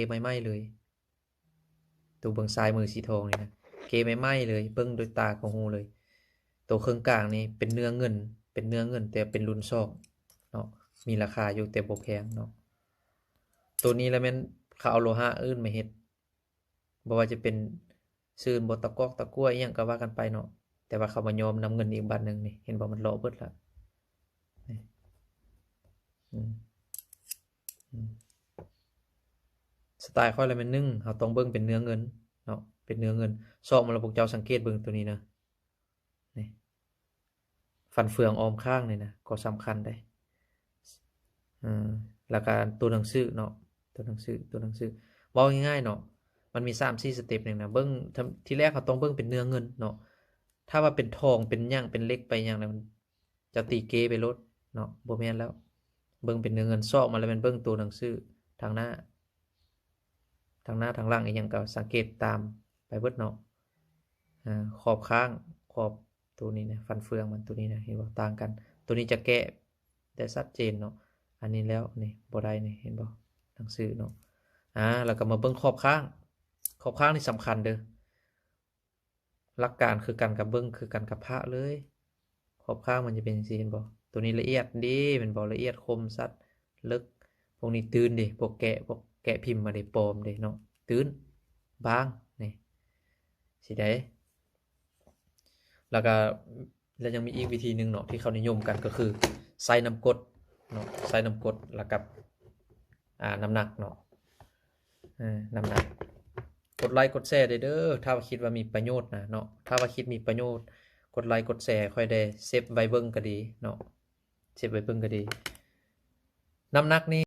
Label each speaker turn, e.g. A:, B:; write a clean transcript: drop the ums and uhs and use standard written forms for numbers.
A: ไม่ไหม้เลยตัวเบิ่งซ้ายมือสีทองนี่นะเกไม่ไหม้เลยเบิ่งด้วยตาของหูเลยตัวเครื่องกลางนี่เป็นเนื้อเงินแต่เป็นรุ่นซอกเนาะมีราคาอยู่แต่บ่แพงเนาะตัวนี้แล้วแม่นเขาเอาโลหะอื่นมาเฮ็ดบ่ว่าจะเป็นซื่นบ่ตะกอกตะกั่วอิหยังก็ว่ากันไปเนาะแต่ว่าเขามายอมนำเงินอีกบัดนึงนี่เห็นบ่มันเลาะเบิดแล้วนี่อืมอืมสไตล์ค่อยแล้วแม่น1เฮาต้องเบิ่งเป็นเนื้อเงินเนาะเป็นเนื้อเงินซอกมันแล้วพวกเจ้าสังเกตเบิ่งตัวนี้นะนี่ฟันเฟืองออมข้างนี่นะก็สำคัญได้แล้วก็ตัวหนังสือเนาะตัวหนังสือเว้าง่ายๆเนาะมันมี3-4สเต็ปหนึงนะเบิ่งที่แรกเขาต้องเบิ่งเป็นเนื้อเงินเนาะถ้าว่าเป็นทองเป็นหยังเป็นเหล็กไปหยังแล้วมันจะตีเกไปโลดเนาะบ่แม่นแล้วเบิ่งเป็นเนื้อเงินซอกมาแล้วมันเบิ่งตัวหนังสือทางหน้าทางหลังอีหยังก็สังเกตตามไปเบิดเนาะขอบข้างขอบตัวนี้นะฟันเฟืองมันตัวนี้นะเห็นบ่ต่างกันตัวนี้จะแกะได้ชัดเจนเนาะอันนี้แล้วนี่บ่ได้นี่เห็นบ่หนังสือเนาะแล้วก็มาเบิ่งขอบข้างนี่สำคัญเด้อหลักการคือกันกับเบิ่งคือกันกับพระเลยขอบข้างมันจะเป็นจังซี่เห็นบ่ตัวนี้ละเอียดดีเป็นบ่ละเอียดคมชัดลึกพวกนี้ตื่นดิพวกแกะพิมพ์มาได้ปลอมเด้เนาะตื่นบางนี่สิได้แล้วก็แล้วยังมีอีกวิธีหนึ่งเนาะที่เขานิยมกันก็คือใส่น้ำกรดเนาะใส่น้ำกรดแล้วกับน้ำหนักเนาะน้ำหนักกดไลค์กดแชร์เด้อถ้าว่าคิดว่ามีประโยชน์นะเนาะถ้าว่าคิดมีประโยชน์กดไลค์กดแชร์ค่อยได้เซฟไว้เบิ่งก็ดีเนาะเซฟไว้เบิ่งก็ดีน้ำหนักนี่